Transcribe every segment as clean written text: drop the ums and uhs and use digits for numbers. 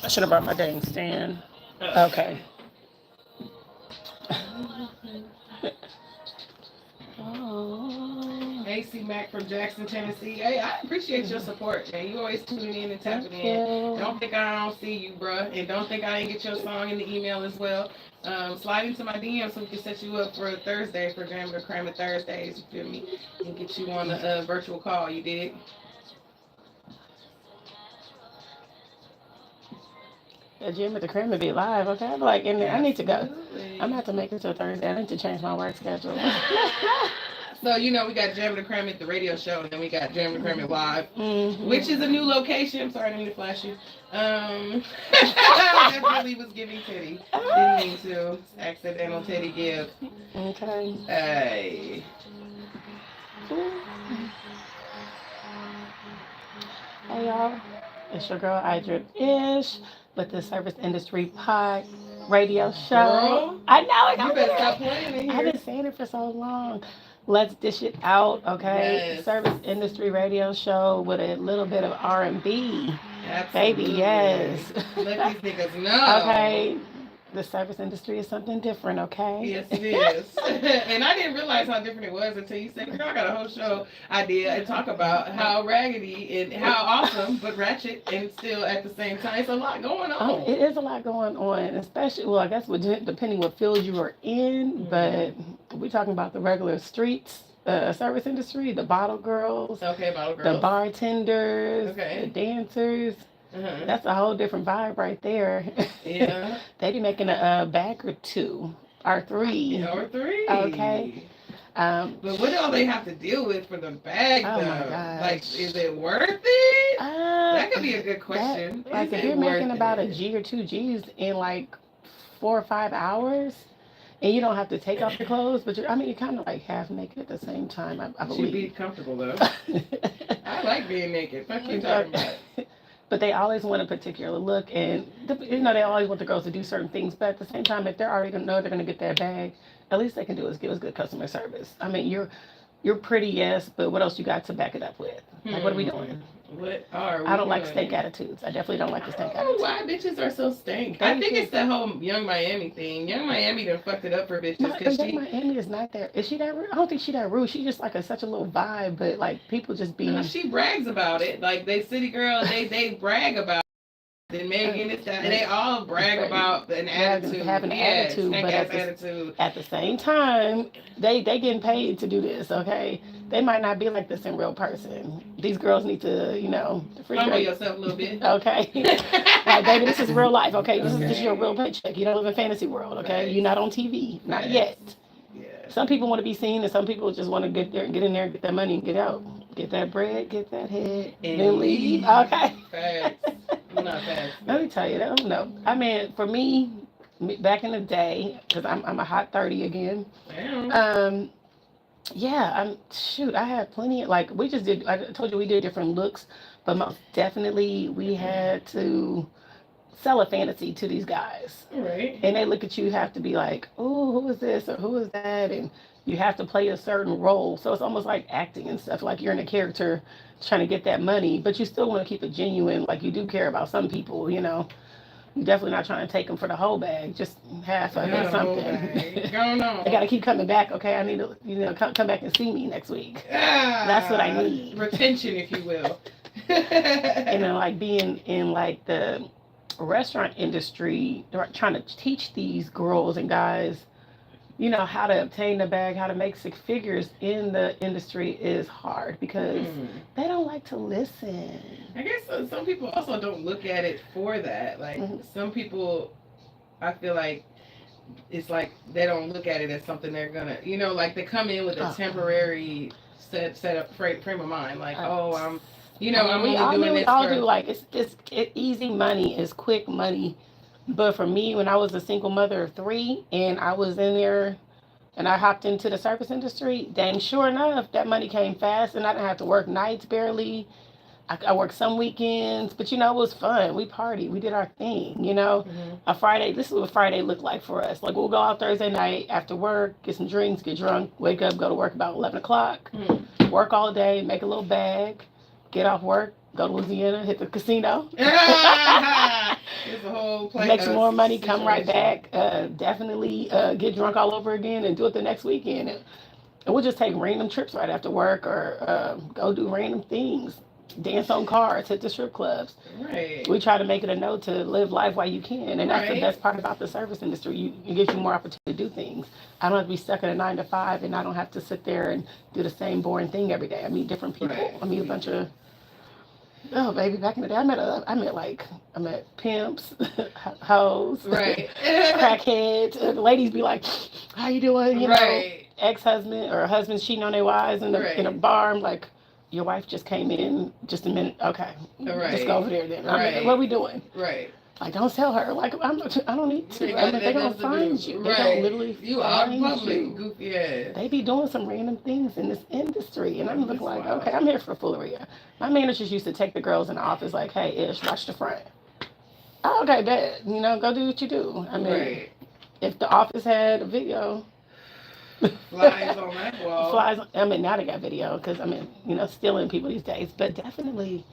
I should have brought my dang stand. Okay. Oh. AC Mac from Jackson, Tennessee. Hey, I appreciate your support, man. You always tuning in and tapping in. Don't think I don't see you, bruh. And don't think I didn't get your song in the email as well. Slide into my DM so we can set you up for a Thursday for Jam with Cram It Thursdays, you feel me? And get you on a virtual call, you dig? The gym at the crib would be live, okay? I'm like, and I need to go. I'm gonna have to make it to a Thursday. I need to change my work schedule. So, you know, we got Jam to Cram It, the radio show, and then we got Jam to Cram It Live, which is a new location. I'm sorry, I didn't mean to flash you. That really was giving Teddy. Didn't mean to. Accidental Teddy give. Okay. Hey. Hey, y'all. It's your girl, IDripIsh, with the Service Industry Pod radio show. Girl, I know it. You better stop playing in here. I've been saying it for so long. Let's dish it out, okay? Yes. Service Industry radio show with a little bit of R&B. Absolutely. Baby, yes. Let these niggas know. Okay. The service industry is something different, okay? Yes, it is. And I didn't realize how different it was until you said, girl, I got a whole show idea and talk about how raggedy and how awesome, but ratchet and still at the same time. It's a lot going on. It is a lot going on, especially, well, I guess depending what field you are in, but we're talking about the regular streets. Service industry, the bottle girls, the bartenders, the dancers. That's a whole different vibe right there. Yeah. They be making a bag or two, or three. Or three. Okay. But what do all they have to deal with for the bag, oh though? My gosh. Like, is it worth it? That could be a good question. Like, if you're making about a G or 2 G's in like 4 or 5 hours, and you don't have to take off your clothes, but you're kind of like half naked at the same time, I believe. Should be comfortable, though. I like being naked. Fuck you talking about. But they always want a particular look, and they always want the girls to do certain things. But at the same time, if they're already gonna know they're gonna get that bag, at least they can do is give us good customer service. I mean, you're pretty, yes, but what else you got to back it up with? Like, what are we doing? What are we I don't doing? like stank attitudes. I definitely don't like the stank I don't know attitudes. why bitches are so stank. I think it's the whole Young Miami thing. Young Miami done fucked it up for bitches. Young Miami is not there. Is she that rude? I don't think she that rude. She just like such a little vibe, but like people just be. She brags about it. Like they city girl, they brag about it. And Megan, and they all brag about an attitude. Have an attitude, but at the same time, they getting paid to do this, okay? They might not be like this in real person. These girls need to, humble yourself a little bit. Okay. Like, baby, this is real life, okay? This is your real paycheck. You don't live in fantasy world, okay? You're not on TV. Not yet. Yeah. Some people want to be seen, and some people just want to get in there, get that money, and get out. Get that bread, get that head, and then leave. Okay. Facts. I'm not fast. Let me tell you, I don't know. I mean, for me, back in the day, because I'm a hot 30 again. Damn. I had plenty of, like, I told you we did different looks, but most definitely we had to sell a fantasy to these guys. Right. And they look at you, have to be like, oh, who is this or who is that? And you have to play a certain role. So it's almost like acting and stuff, like you're in a character trying to get that money, but you still want to keep it genuine. Like, you do care about some people, You're definitely not trying to take them for the whole bag, just half of it or something. They got to keep coming back. Okay, I need to, come back and see me next week. That's what I need. Retention, if you will. Like being in like the restaurant industry, trying to teach these girls and guys, how to obtain the bag, how to make 6 figures in the industry is hard because they don't like to listen. I guess some people also don't look at it for that. Like, some people, I feel like it's like they don't look at it as something they're gonna, like they come in with a temporary set up frame of mind. Like, I'm only doing this. We all do, like, it's easy money, it's quick money. But for me, when I was a single mother of 3 and I was in there and I hopped into the service industry, dang sure enough, that money came fast and I didn't have to work nights barely. I worked some weekends, but it was fun. We partied, we did our thing, A Friday, this is what Friday looked like for us. Like, we'll go out Thursday night after work, get some drinks, get drunk, wake up, go to work about 11 o'clock, work all day, make a little bag, get off work, Go to Louisiana, hit the casino. It's a whole place. Make some more money, come right back. Definitely get drunk all over again and do it the next weekend. And we'll just take random trips right after work or go do random things. Dance on cars, hit the strip clubs. Right. We try to make it a note to live life while you can. And that's the best part about the service industry. It gives you more opportunity to do things. I don't have to be stuck in a 9 to 5, and I don't have to sit there and do the same boring thing every day. I meet different people. Right. I meet a bunch of, oh, baby, back in the day, I met pimps, hoes, right. crackheads. The ladies be like, how you doing? You know, ex-husband or husbands cheating on their wives in a bar. I'm like, your wife just came in just a minute. Okay. Just go over there then. Like, what are we doing? Right. Like, don't tell her. Like, I don't need to. They're going to find you. They're going to literally you out in public, goofy ass. They be doing some random things in this industry. And I'm looking like, okay, I'm here for foolery. My managers used to take the girls in the office like, hey, Ish, watch the front. Oh, okay, bet. You know, go do what you do. I mean, if the office had a video... Flies on that wall. I mean, now they got video because, I mean, you know, stealing people these days. But definitely,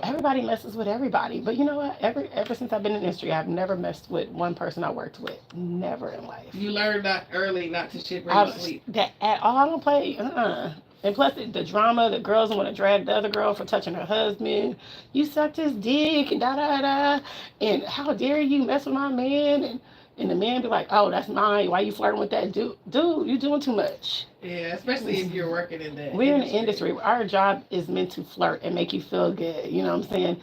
everybody messes with everybody. But you know what? Ever since I've been in the industry, I've never messed with one person I worked with. Never in life. You learned that early not to shit where you sleep. That at all. I don't play. And plus, the drama, the girls want to drag the other girl for touching her husband. You sucked his dick and da-da-da. And how dare you mess with my man? And the man be like, oh, that's mine. Why you flirting with that dude? Dude, you doing too much. Yeah, especially if you're working in that We're in the industry. Our job is meant to flirt and make you feel good. You know what I'm saying?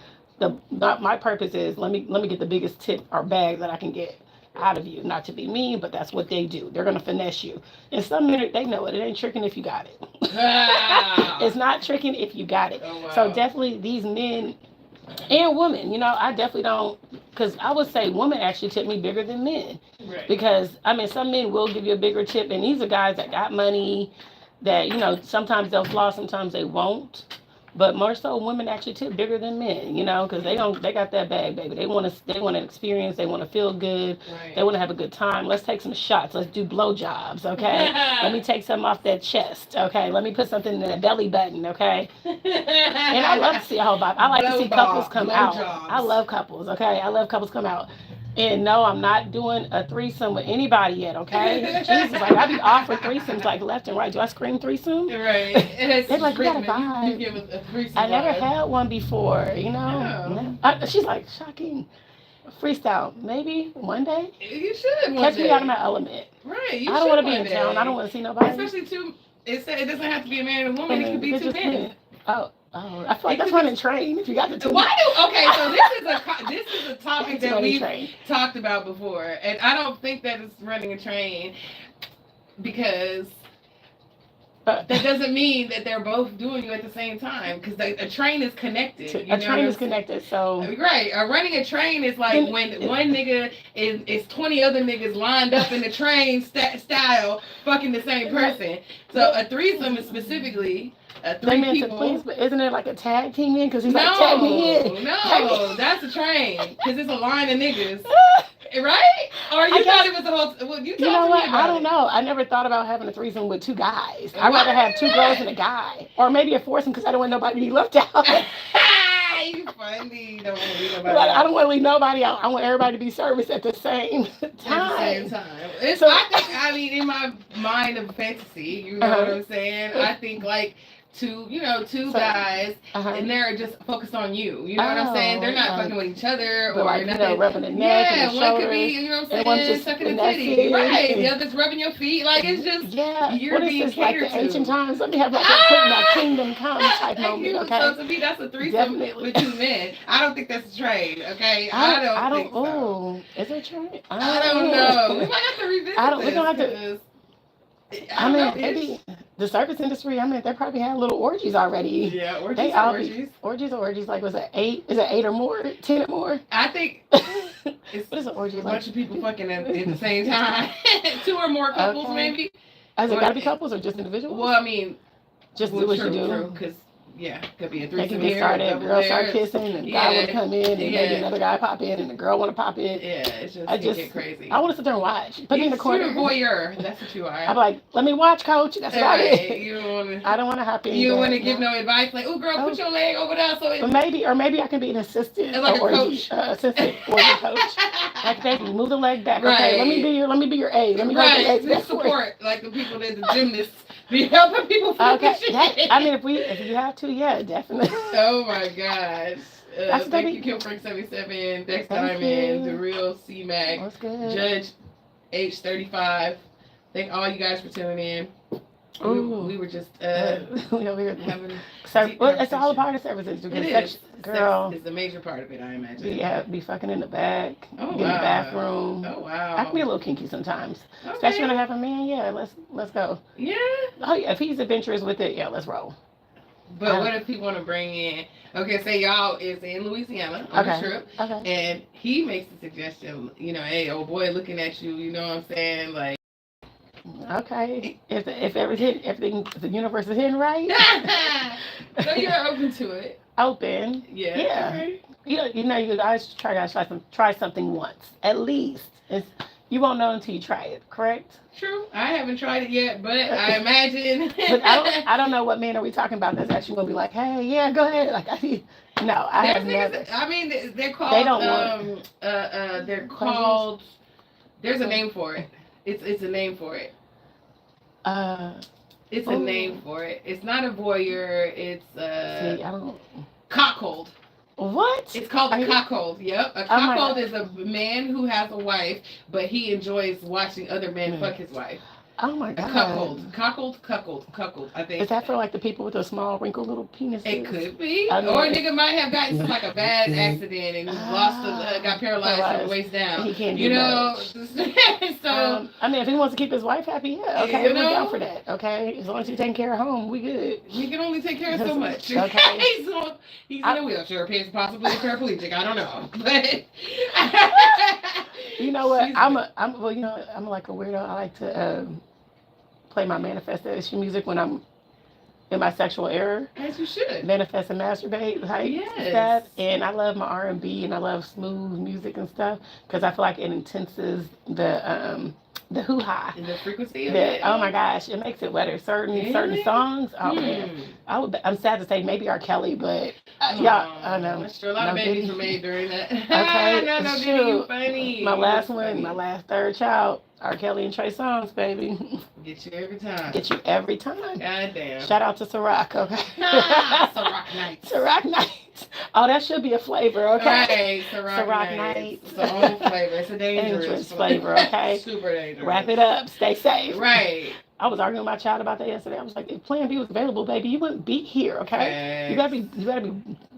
My purpose is let me get the biggest tip or bag that I can get out of you. Not to be mean, but that's what they do. They're going to finesse you. And some men, they know it. It ain't tricking if you got it. It's not tricking if you got it. Oh, wow. So definitely these men and women, you know, I definitely don't, because I would say women actually tip me bigger than men. Right. Because, I mean, some men will give you a bigger tip, and these are guys that got money, that, you know, sometimes they'll flaw, sometimes they won't. But more so, women actually tip bigger than men, you know, because they got that bag, baby. They want to experience, they want to feel good, they want to have a good time. Let's take some shots. Let's do blowjobs, okay? Let me take some off that chest, okay? Let me put something in that belly button, okay? And I love to see a whole vibe. I like to see couples come out. I love couples, okay? I love couples come out. And no, I'm not doing a threesome with anybody yet, okay? Jesus, like, I be offered threesomes, like, left and right. Do I scream threesome? Right. They're like, we got a vibe. You give a threesome I never had one before, you know? No. She's like, shocking. Freestyle. Maybe one day? You should Catch me out of my element. Right. I don't want to be in town. I don't want to see nobody. Especially two, it doesn't have to be a man and a woman. It could be two men. Oh, I feel like that's running train. If you got the two. Okay, so this is a topic that we've talked about before, and I don't think that it's running a train because that doesn't mean that they're both doing you at the same time, because a train is connected. A train is connected, so right. Running a train is like when one nigga is 20 other niggas lined up in the train style, fucking the same person. So a threesome is specifically. Three people. Please, but isn't it like a tag team in? Because he's like, tag me in. No, that's a train. Because it's a line of niggas. Right? Or you thought it was a whole... Well, you know what? I don't know. I never thought about having a threesome with two guys. I'd rather have two girls and a guy. Or maybe a foursome because I don't want nobody to be left out. You funny. Don't want to leave nobody out. I don't want to leave nobody out. I want everybody to be serviced at the same time. I mean, in my mind of fantasy, you know what I'm saying? I think like... two guys, and they're just focused on you. You know what I'm saying? They're not fucking with each other or like, nothing. Rubbing the neck and the one could be, you know what I'm saying, sucking the titty. Right. The other's rubbing your feet. Like, it's just, you're being catered like the to. ancient times? Let me have like a kingdom come type moment, okay? So to me, that's a threesome with two men. I don't think that's a train, okay? I don't think so. Oh, is it a train? I don't know. We might have to revisit this. We're going to have to... I mean, maybe the service industry, I mean, they probably had little orgies already. Yeah, orgies. Orgies. Like, was it 8? Is it 8 or more? 10 or more? I think it's what is an orgy? A bunch of people fucking at the same time. 2 or more couples, maybe. Has it got to be couples or just individuals? Well, I mean, just do what you do. Because Yeah, could be a They threesome can get here, started. double Girls start there. kissing, and the guy want to come in, and maybe another guy pop in, and the girl want to pop in. Yeah, it's just, get crazy. I want to sit there and watch. Put me in the corner. You're a voyeur. That's what you are. I'm like, let me watch, coach. That's about it. You don't want to. I don't want to hop in. You don't want to give no advice, like, oh, girl, put your leg over there. So but maybe I can be an assistant, like a coach, assistant or a coach. Like, baby, move the leg back. Right. Okay, let me be your aide. Let me hold the legs back. Support, like the people that the gymnasts be helping people. Okay, if you have to, yeah, definitely. Oh my gosh. Thank you, Kim Frank 77, Dex Diamond, The Real C-Mac, Judge H35. Thank all you guys for tuning in. We were just we were having it's all a part of services. It is. Girl, it's a major part of it, I imagine. Yeah, be fucking in the back, in the bathroom. Oh wow. I can be a little kinky sometimes, especially when I have a man. Yeah, let's go. Yeah. Oh yeah, if he's adventurous with it, yeah, let's roll. But what if he want to bring in? Okay, say y'all is in Louisiana on a trip, and he makes the suggestion. Hey, old boy, looking at you. You know what I'm saying? Like. Okay, if everything, the universe is hitting right. So you're open to it. Open. Yeah. Okay. You guys try something once at least. You won't know until you try it. Correct. True. I haven't tried it yet, but I imagine. But I don't know what man are we talking about that's actually gonna be like, hey, yeah, go ahead. Like I have never. I mean, they're called. They don't want. They're called. There's a name for it. It's a name for it. It's a name for it. It's not a voyeur. It's See, I don't. Cockhold. What? It's called a cockhold. Yep. A cockhold is a man who has a wife, but he enjoys watching other men fuck his wife. Oh my God. Cuckold, I think. Is that for like the people with the small wrinkled little penises? It could be. Or a nigga might have gotten like a bad accident and got paralyzed from the waist down. He can't do much. So I mean, if he wants to keep his wife happy, yeah, okay, we're down for that. Okay, as long as you're taking care of home, we good. He can only take care of so much. Okay. He's in a wheelchair, possibly a paraplegic. I don't know, but you know what? I'm like a weirdo. I like to play my manifestation music when I'm in my sexual error. As you should. Manifest and masturbate, stuff. And I love my R&B and I love smooth music and stuff because I feel like it intenses the hoo-ha. And the frequency of it. Oh my gosh, it makes it wetter. Certain songs. Oh man. I'm sad to say maybe R. Kelly, but I know. I'm sure a lot of babies were made during that. Okay. No, you funny. My last one, my last third child. R. Kelly and Trey Songz, baby. Get you every time. God damn. Shout out to Ciroc, okay? Ciroc Nights. Ciroc Nights. Oh, that should be a flavor, okay? Right, Ciroc Nights. It's a own flavor. It's a dangerous flavor, okay? Super dangerous. Wrap it up. Stay safe. Right. I was arguing with my child about that yesterday. I was like, if Plan B was available, baby, you wouldn't be here, okay? You gotta be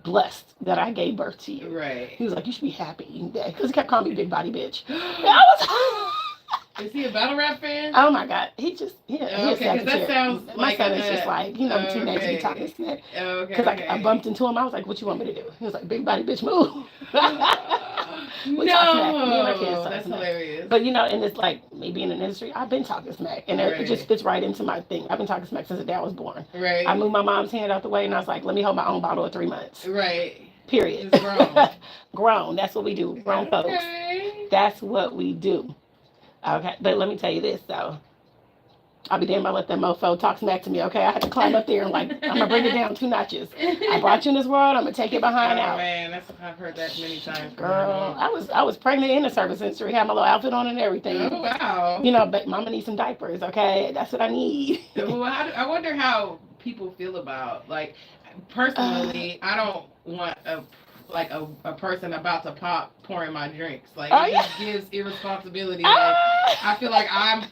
blessed that I gave birth to you. Right. He was like, you should be happy. Because he kept calling me big body bitch. I was Is he a battle rap fan? Oh my God, he just okay, because that sounds my like son is just like teenagers be talking smack. Because I bumped into him, I was like, "What you want me to do?" He was like, "Big body bitch, move." That's hilarious. But and it's like me being in the industry, I've been talking smack, and it just fits right into my thing. I've been talking smack since the day I was born. Right. I moved my mom's hand out the way, and I was like, "Let me hold my own bottle at 3 months." Right. Period. It's grown. Grown. That's what we do. Grown folks. That's what we do. Okay, but let me tell you this though. I'll be damned if I let that mofo talk smack to me, okay? I had to climb up there and I'm gonna bring it down 2 notches. I brought you in this world, I'm gonna take it behind out. Oh man, I've heard that many times. Girl, I was pregnant in the service industry, had my little outfit on and everything. Oh wow. But mama needs some diapers, okay? That's what I need. Well, I wonder how people feel about, like, personally, I don't want a person about to pop pouring my drinks. Like, it just gives irresponsibility. Like, I feel like I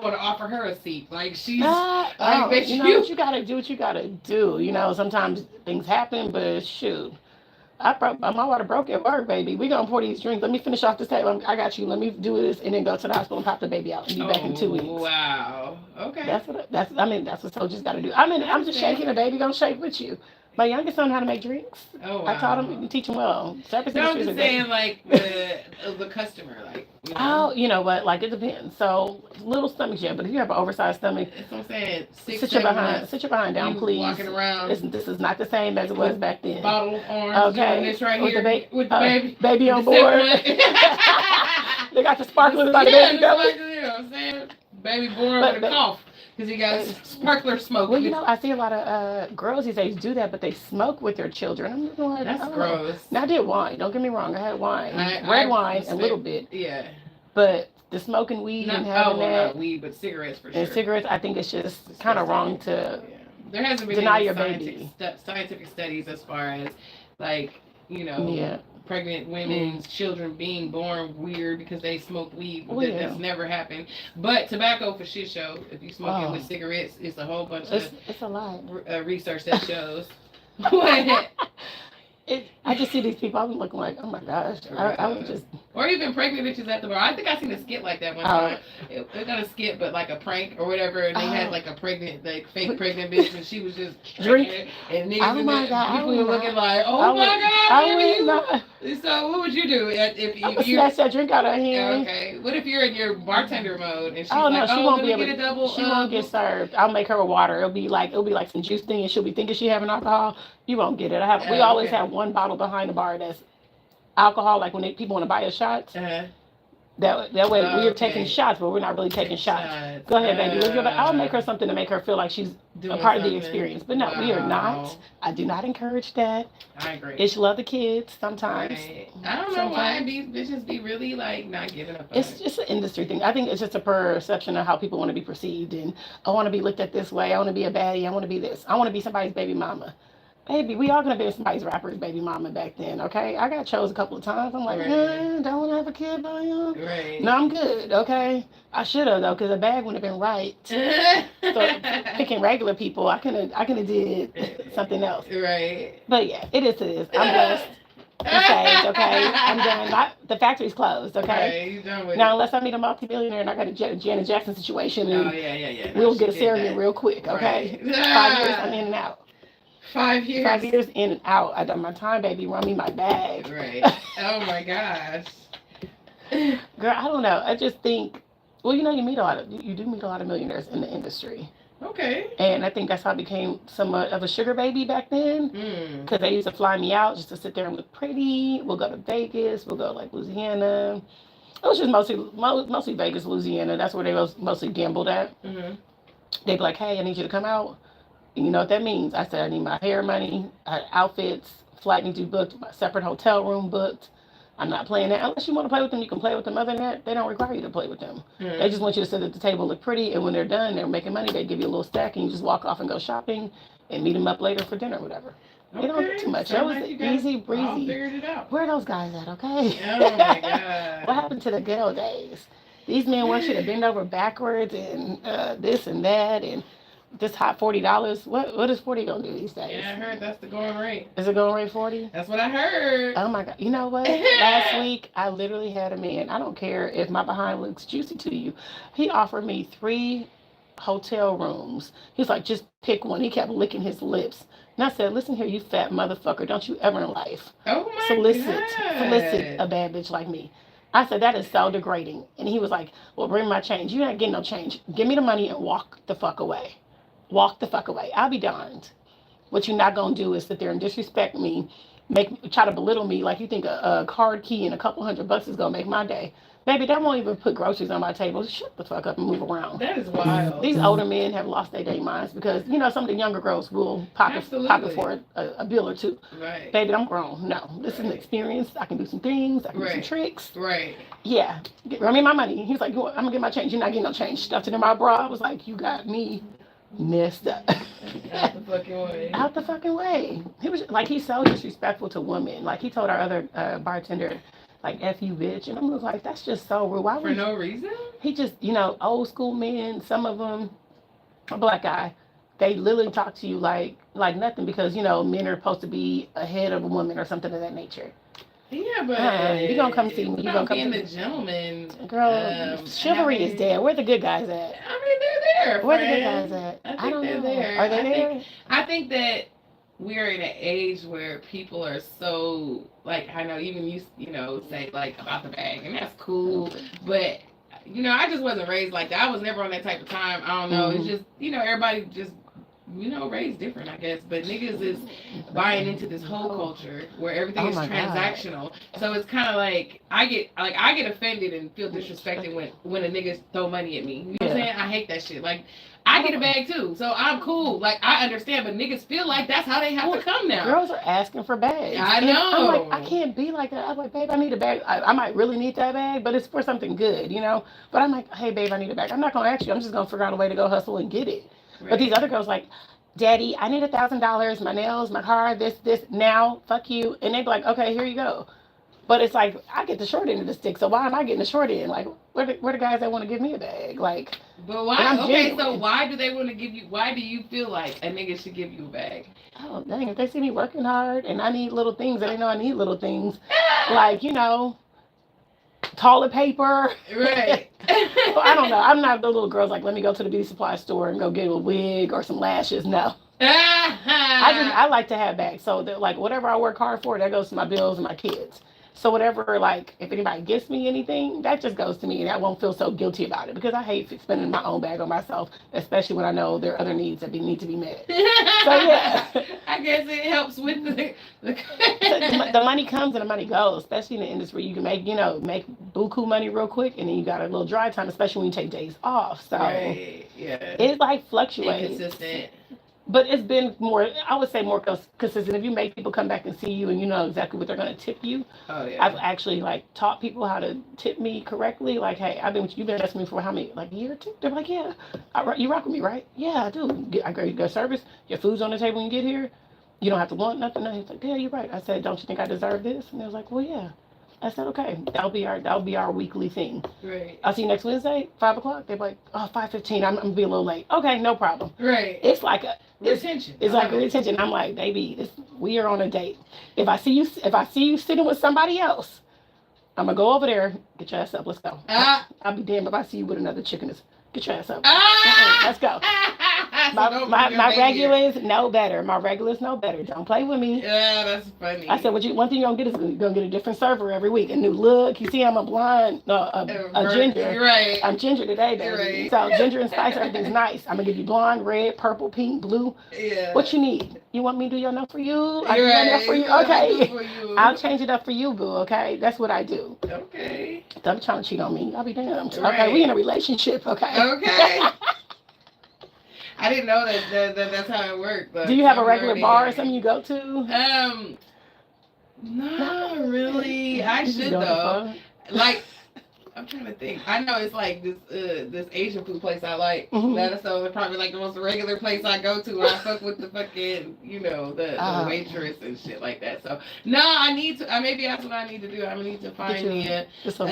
want to offer her a seat. Like, she's what you gotta do what you gotta do. Sometimes things happen, but shoot. My water broke at work, baby. We gonna pour these drinks. Let me finish off this table. I got you. Let me do this and then go to the hospital and pop the baby out and be back in 2 weeks. Wow. Okay. That's what soldiers gotta do. I'm just shaking the baby, gonna shake with you. My youngest son how to make drinks. Oh wow. I taught him and teach him well. Service No, I'm industry is just a saying like the customer, like you know. Oh, you know what? Like it depends. So little stomachs, yeah. But if you have an oversized stomach, That's what I'm saying. sit your behind down, you please. walking around. This is not the same as it was back then. Bottle of orange. Okay. Doing this right with here the with the baby. Baby on the board. They got the sparklers by the baby going. You know what I'm saying? Baby born with a cough. Because he got sparkler smoke. Well, you know, I see a lot of girls these days do that, but they smoke with their children. I'm like, that's gross. Now, I did wine. Don't get me wrong. I had wine. Red wine, a little bit. Yeah. But the smoking weed and having that. Not weed, but cigarettes for sure. And cigarettes, I think it's just kind of wrong to there hasn't been deny any your baby. scientific studies as far as, like, you know, pregnant women's children being born weird because they smoke weed. That's never happened. But tobacco for shit show. If you smoke it with cigarettes, it's a whole bunch of it's a lot. Research that shows. I just see these people. I'm looking like, oh my gosh. I would just. Or even pregnant bitches at the bar. I think I seen a skit like that one time. It not a skit, but like a prank or whatever. And they had like a pregnant, like fake pregnant bitch, and she was just drinking. And niggas people were looking like, oh my god, So what would you do if you snatch that drink out of her hand? Okay. What if you're in your bartender mode and she's she won't be able to get a double? She won't get served. I'll make her a water. It'll be like some juice thing, and she'll be thinking she having alcohol. You won't get it. We always have one bottle behind the bar that's alcohol. Like when people want to buy us shots. That way we're taking shots, but we're not really taking shots. Go ahead, baby. I'll make her something to make her feel like she's a part of the experience. But no, we are not. I do not encourage that. I agree. It's love the kids sometimes. Right. I don't know why these bitches be really like not giving up. It's just an industry thing. I think it's just a perception of how people want to be perceived, and I want to be looked at this way. I want to be a baddie. I want to be this. I want to be somebody's baby mama. Baby, we all gonna be somebody's rapper's baby mama back then, okay? I got chose a couple of times. I'm like, don't want to have a kid by you. Right. No, I'm good, okay? I should have though, because the bag would have been right. So picking regular people, I could have did something else. Right. But yeah, it is. I'm blessed. Saved, okay? I'm done. The factory's closed, okay? Right, you done with now, unless I meet a multi-billionaire and I got a Janet Jackson situation, and yeah. We'll get serious real quick, okay? Right. 5 years, I'm in and out. 5 years. 5 years in and out. I done my time, baby. Run me my bag. Right. Oh my gosh. Girl, I don't know. I just think, well, you know, you do meet a lot of millionaires in the industry. Okay. And I think that's how I became somewhat of a sugar baby back then. Because they used to fly me out just to sit there and look pretty. We'll go to Vegas. We'll go to like Louisiana. It was just mostly Vegas, Louisiana. That's where they mostly gambled at. They'd be like, hey, I need you to come out. You know what that means? I said I need my hair money, outfits, flight needs to be booked, my separate hotel room booked. I'm not playing that. Unless you want to play with them, you can play with them. Other than that, they don't require you to play with them. They just want you to sit at the table, look pretty, and when they're done, they're making money, they give you a little stack, and you just walk off and go shopping and meet them up later for dinner or whatever. Okay. They don't do too much. That was easy breezy. All figured it out. Where are those guys at, okay? Oh my God. What happened to the good old days? These men want you to bend over backwards and this and that and this hot $40. What is 40 gonna do these days? Yeah, I heard that's the going rate. Is it going rate 40? That's what I heard. Oh my God! You know what? Last week I literally had a man. I don't care if my behind looks juicy to you. He offered me 3 hotel rooms. He's like, just pick one. He kept licking his lips. And I said, listen here, you fat motherfucker. Don't you ever in life solicit a bad bitch like me. I said, that is so degrading. And he was like, well, bring my change. You're not getting no change. Give me the money and walk the fuck away. Walk the fuck away. I'll be darned. What you're not going to do is sit there and disrespect me, try to belittle me like you think a card key and a couple $100 is going to make my day. Baby, that won't even put groceries on my table. Shut the fuck up and move around. That is wild. These older men have lost their day minds because, you know, some of the younger girls will pocket for a bill or two. Right. Baby, I'm grown. No, this is an experience. I can do some things. I can do some tricks. Right. Yeah. Run me my money. He's like, I'm going to get my change. You're not getting no change. Stuffed it in my bra. I was like, you got me messed up. Out the fucking way. Out the fucking way. He was like, he's so disrespectful to women. Like, he told our other bartender, like, F you, bitch. And I'm like, that's just so rude. Why For no reason? He just, you know, old school men, some of them, a black guy, they literally talk to you like nothing because, you know, men are supposed to be ahead of a woman or something of that nature. Yeah, but you gonna come see me. You gonna come being see the gentleman. Girl, chivalry is dead. Where the good guys at? I mean, they're there. Where the good guys at? I think they're there. Are they there? I think that we're in an age where people are so like I know even you know say like about the bag and that's cool, but you know I just wasn't raised like that. I was never on that type of time. I don't know. It's just you know everybody just you know raised different I guess. But niggas is buying into this whole culture where everything is transactional. So it's kind of like I get offended and feel disrespected when a nigga throw money at me. You know what I'm saying? I hate that shit. Like I get a bag too, so I'm cool. Like I understand, but niggas feel like that's how they have to come now. Girls are asking for bags. I know. I'm like, I can't be like that. I'm like, babe, I need a bag. I might really need that bag, but it's for something good, you know. But I'm like, hey, babe, I need a bag. I'm not gonna ask you. I'm just gonna figure out a way to go hustle and get it. Right. But these other girls like, Daddy, I need $1,000. My nails, my car, this now. Fuck you. And they be like, okay, here you go. But it's like I get the short end of the stick, so why am I getting the short end? Like, where the guys that want to give me a bag? Like, but why? Okay, genuine. So why do they want to give you? Why do you feel like a nigga should give you a bag? Oh dang! If they see me working hard and I need little things, and they know I need little things, like you know, toilet paper. Right. Well, I don't know. I'm not the little girls like let me go to the beauty supply store and go get a wig or some lashes. No. I like to have bags, so that like whatever I work hard for, that goes to my bills and my kids. So whatever, like, if anybody gets me anything, that just goes to me, and I won't feel so guilty about it because I hate spending my own bag on myself, especially when I know there are other needs that need to be met. So yeah, I guess it helps with the the money comes and the money goes, especially in the industry. You can make buku money real quick, and then you got a little dry time, especially when you take days off. So right, yeah, it like fluctuates. Inconsistent. But it's been more, I would say more consistent. If you make people come back and see you and you know exactly what they're going to tip you. Oh, yeah. I've actually like taught people how to tip me correctly. Like, hey, you've been asking me for how many, like a year or two? They're like, yeah, you rock with me, right? Yeah, I do. I get good service. Your food's on the table when you get here. You don't have to want nothing. No, he's like, yeah, you're right. I said, don't you think I deserve this? And they was like, well, yeah. I said, okay, that'll be our weekly thing. Right. I'll see you next Wednesday, 5:00. They're like, oh, 5:15. I'm gonna be a little late. Okay, no problem. Right. It's like a retention. It's like a retention. I'm like, baby, we are on a date. If I see you sitting with somebody else, I'm gonna go over there, get your ass up. Let's go. I'll be damned if I see you with another chicken. Get your ass up. Let's go. My regulars know better. My regulars know better. Don't play with me. Yeah, that's funny. I said, one thing you're going to get is you're going to get a different server every week. A new look. You see, I'm a blonde, a ginger. Right. I'm ginger today, baby. Right. So ginger and spice, everything's nice. I'm going to give you blonde, red, purple, pink, blue. Yeah. What you need? You want me to do your note for you? I do your note for you? Okay. I'll change it up for you, boo, okay? That's what I do. Okay. Don't be trying to cheat on me. I'll be damned. Right. Okay, we in a relationship, okay? Okay. I didn't know that's how it worked. But do you have a regular bar or something you go to? Not really. I should though. Like, I'm trying to think. I know it's like this Asian food place I like. That's so probably like the most regular place I go to. I fuck with the fucking the waitress and shit like that. So no, I need to. Maybe that's what I need to do. I need to find me a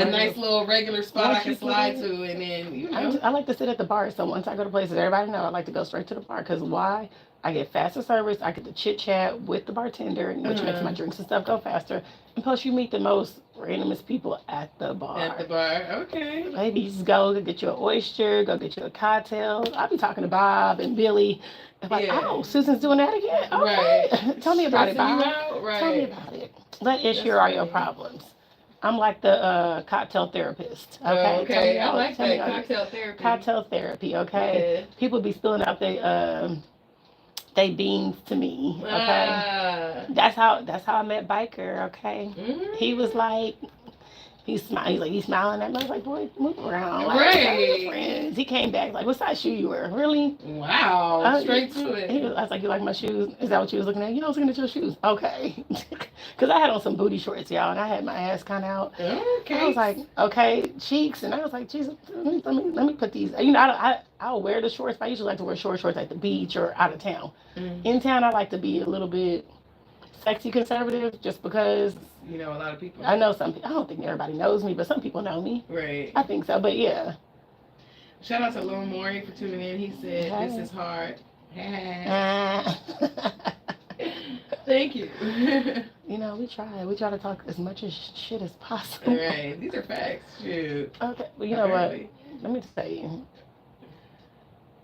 nice little regular spot I can slide to, and then I like to sit at the bar. So once I go to places, everybody know I like to go straight to the bar because why? I get faster service. I get to chit chat with the bartender, which makes my drinks and stuff go faster. And plus, you meet the most randomest people at the bar. At the bar, okay. Ladies, go get you an oyster, go get you a cocktail. I'll be talking to Bob and Billy. And like, oh, Susan's doing that again? Okay. Right. Tell me about it, Bob. Right. Tell me about it. Let Ish hear all your problems. I'm like the cocktail therapist. Okay. Okay. I like that. Cocktail therapy. Cocktail therapy. Okay. Yeah. People be spilling out they beans to me, okay. That's how I met Biker, okay. He was like, he's smiling at me. I was like, boy, move around. Like, right. Friends. He came back like, what size shoe you wear? Really? Wow. Straight to it. I was like, you like my shoes? Is that what you was looking at? I was looking at your shoes. Okay. Because I had on some booty shorts, y'all, and I had my ass kind of out. Okay. I was like, okay, cheeks, and I was like, Jesus, let me put these. I'll wear the shorts, but I usually like to wear shorts at the beach or out of town. In town, I like to be a little bit sexy conservative, just because a lot of people. I know some people. I don't think everybody knows me, but some people know me. Right. I think so, but yeah. Shout out to Lil Maury for tuning in. He said, "This is hard." Thank you. We try. We try to talk as much as shit as possible. Right. These are facts. Shoot. Okay. Well, you know what? Let me just say,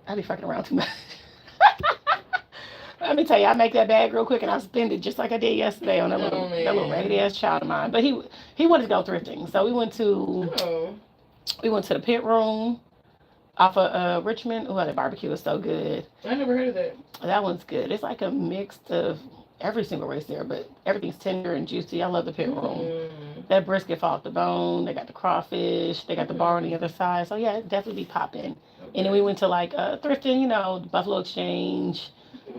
I be fucking around too much. Let me tell you, I make that bag real quick and I spend it just like I did yesterday on Oh that little raggedy ass child of mine. But he wanted to go thrifting, so Oh, we went to the pit room off of Richmond. Oh, that barbecue is so good. I never heard of that. That one's good. It's like a mix of every single race there, but everything's tender and juicy. I love the pit room. Mm. That brisket fall off the bone. They got the crawfish. They got the bar on the other side. So yeah, it definitely be popping. Okay. And then we went to like thrifting, the Buffalo Exchange.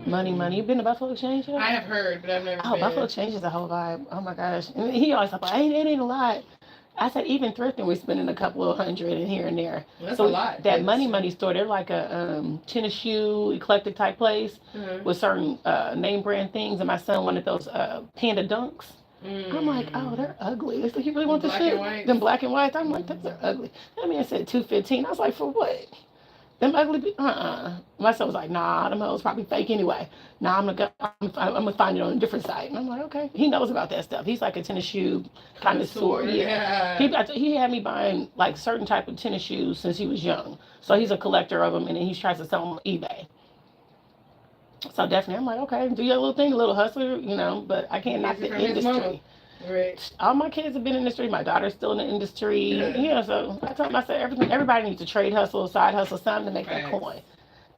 Money. You been to Buffalo Exchange yet? I have heard, but I've never been. Oh, Buffalo Exchange is a whole vibe. Oh my gosh. And he always like, it ain't a lot. I said, even thrifting, we're spending a couple of hundred in here and there. That's so a lot. That money store, they're like a tennis shoe, eclectic type place with certain name brand things. And my son wanted those Panda Dunks. I'm like, oh, they're ugly. It's like, you really want this shit? Them black and white. I'm like, those are ugly. That man said $215. I was like, for what? Them ugly, My son was like, nah, them hoes probably fake anyway. Nah, I'm gonna find it on a different site. And I'm like, okay. He knows about that stuff. He's like a tennis shoe connoisseur. Yeah. He had me buying like certain type of tennis shoes since he was young. So he's a collector of them, and then he tries to sell them on eBay. So definitely, I'm like, okay, do your little thing, a little hustler, But I can't knock the industry. Right. All my kids have been in the industry. My daughter's still in the industry. Yeah, so I told myself everybody needs a trade hustle, side hustle, something to make that coin.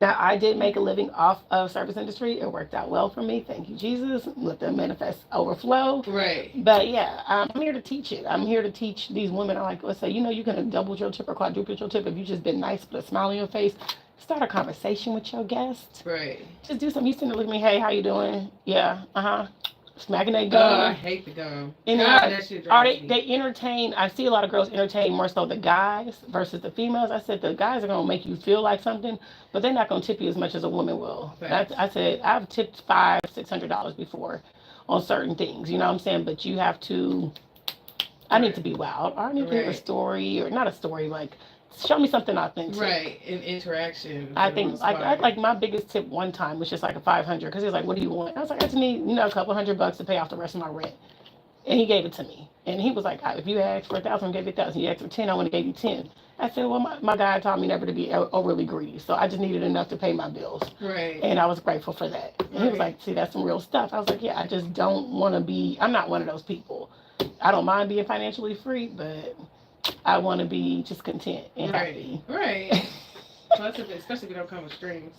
Now, I did make a living off of service industry. It worked out well for me. Thank you, Jesus. Let the manifest overflow. Right. But yeah, I'm here to teach it. I'm here to teach these women. I like, let's say, you can double your tip or quadruple your tip if you just been nice, put a smile on your face. Start a conversation with your guest. Right. Just do something. You sitting there looking at me, hey, how you doing? Yeah, smacking that gum. Oh, I hate the gum. And that shit drives me. They entertain. I see a lot of girls entertain more so the guys versus the females. I said the guys are gonna make you feel like something, but they're not gonna tip you as much as a woman will. I said I've tipped $500-600 before on certain things. You know what I'm saying? But you have to. I need to be wild. Or I need to hear a story, or not a story, like. Show me something authentic. Right, in interaction. I think like my biggest tip one time was just like a 500 because he was like, "What do you want?" I was like, "I just need a couple $100 to pay off the rest of my rent," and he gave it to me. And he was like, "If you asked for 1,000, I gave you 1,000. You asked for 10, I want to give you 10." I said, "Well, my guy taught me never to be overly greedy, so I just needed enough to pay my bills." Right. And I was grateful for that. And he was like, "See, that's some real stuff." I was like, "Yeah, I just don't want to be. I'm not one of those people. I don't mind being financially free, but." I want to be just content and happy. Right. Plus, especially if you don't come with strings.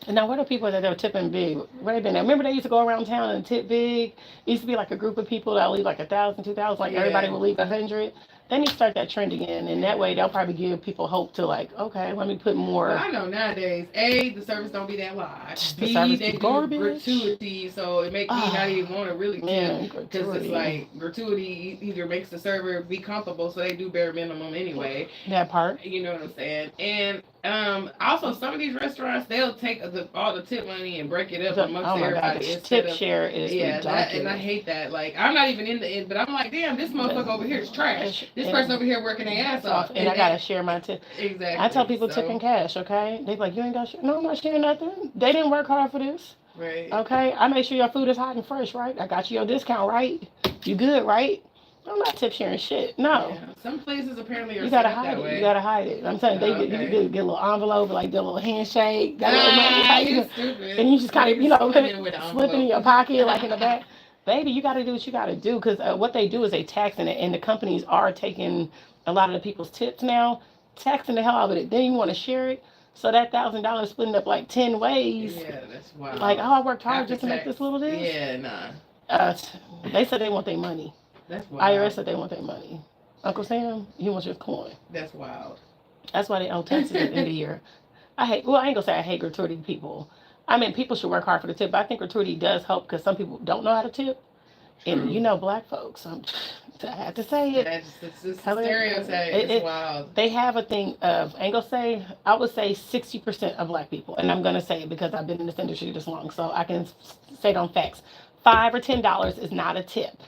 And now, what are people that are tipping big? Where they been at? Remember they used to go around town and tip big? It used to be like a group of people that leave like 1,000, 2,000, like everybody will leave 100. They need to start that trend again, and that way they'll probably give people hope to like, okay, let me put more. Well, I know nowadays, A, the service don't be that large. B, they do gratuity, so it makes me not even want to really tip because it's like gratuity either makes the server be comfortable, so they do bare minimum anyway. That part. You know what I'm saying? And also some of these restaurants they'll take all the tip money and break it up amongst everybody. Tip share is ridiculous. And I hate that. Like I'm not even in the end, but I'm like, damn, this motherfucker over here is trash. This person over here working their ass off, and I gotta share my tip. Exactly. I tell people tip in cash. Okay, they be like, you ain't got share. No, I'm not sharing nothing. They didn't work hard for this. Right. Okay, I make sure your food is hot and fresh. Right. I got you your discount. Right. You good. Right. I'm not tip sharing shit. No. Yeah. Some places apparently are. You gotta hide it. You gotta hide it. I'm telling you, you get a little envelope, like the little handshake, that little money, and you just kind of, slip it in your pocket, like in the back. Baby, you gotta do what you gotta do, because what they do is they tax it, and the companies are taking a lot of the people's tips now, taxing the hell out of it. Then you want to share it, so that $1,000 splitting up like 10 ways. Yeah, that's wild. Like, I worked hard just to make this little this. Yeah, nah. They said they want their money. That's wild. IRS said they want their money. Uncle Sam, he wants your coin. That's wild. That's why they owe taxes at the end of the year. I ain't gonna say I hate gratuity people. I mean, people should work hard for the tip, but I think gratuity does help because some people don't know how to tip. And black folks, I have to say it. It's a stereotype. It's wild. They have a thing of, I would say 60% of black people, and I'm going to say it because I've been in this industry this long, so I can say it on facts. $5 or $10 is not a tip.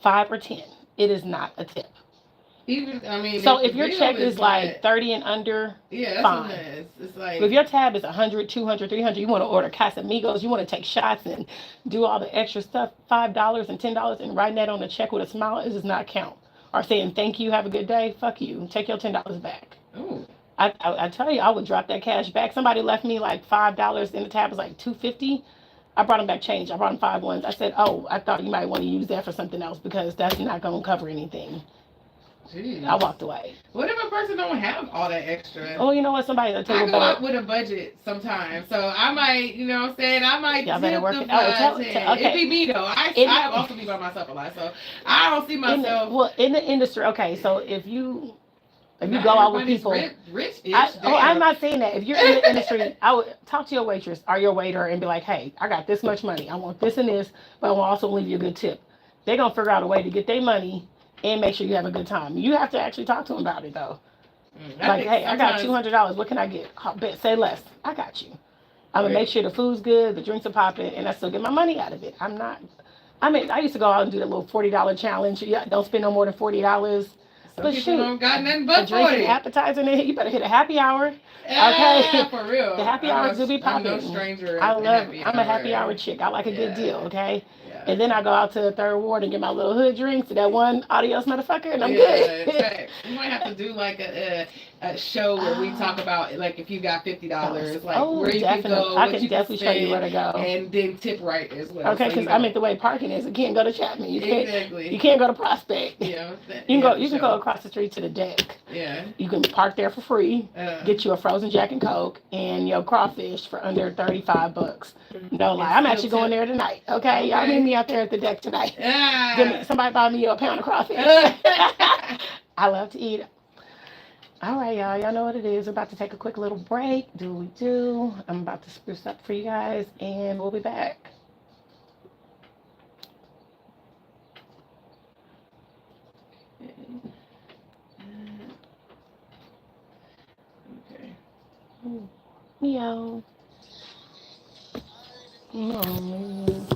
5 or 10, it is not a tip. So if your check is like 30 and under, that's fine. It's like, if your tab is 100, 200, 300, you want to order Casamigos, you want to take shots and do all the extra stuff, $5 and $10, and writing that on the check with a smile, it does not count. Or saying thank you, have a good day, fuck you, take your $10 back. Ooh. I tell you, I would drop that cash back. Somebody left me like $5 in the tab was like $2.50. I brought him back change. I brought him 5 ones. I said, "Oh, I thought you might want to use that for something else because that's not going to cover anything." Jeez. I walked away. What if a person don't have all that extra? Oh, you know what? Somebody will I table go better. out with a budget sometimes, so I might, you know what I'm saying, I might Y'all better tip work the it out. bartender. Okay. It be me though. I have also be by myself a lot, so I don't see myself. Well, in the industry, okay. So if you Not go out with everybody's people, rich-ish. I'm not saying that. If you're in the industry, I would talk to your waitress or your waiter and be like, "Hey, I got this much money. I want this and this, but I want to also leave you a good tip." They're gonna figure out a way to get their money and make sure you have a good time. You have to actually talk to them about it though. Like, hey, I got $200. What can I get? Say less. I got you. I'm gonna make sure the food's good, the drinks are popping, and I still get my money out of it. I'm not. I mean, I used to go out and do that little $40 challenge. Yeah, don't spend no more than $40. Some but people shoot, don't got nothing but a drink and appetizer, and you better hit a happy hour. Okay, for real. the happy hours do be popping. I'm no stranger. I love. I'm a happy hour chick. I like a good deal. Okay. Yeah. And then I go out to the third ward and get my little hood drinks to that one adios motherfucker, and I'm good. We might have to do like a show where we talk about like if you got $50, like where you can go. I can definitely show you where to go, and then tip right as well. Okay, because I meant the way parking is. You can't go to Chapman. You can't. Exactly. You can't go to Prospect. Yeah. You can go. You can go across the street to the deck. Yeah. You can park there for free. Get you a frozen Jack and Coke and your crawfish for under $35. No lie, I'm actually going there tonight. Okay, y'all meet me out there at the deck tonight. Somebody buy me a pound of crawfish. I love to eat. All right, y'all. Y'all know what it is. We're about to take a quick little break. Do we do? I'm about to spruce up for you guys, and we'll be back. Okay. Meow. Oh, man.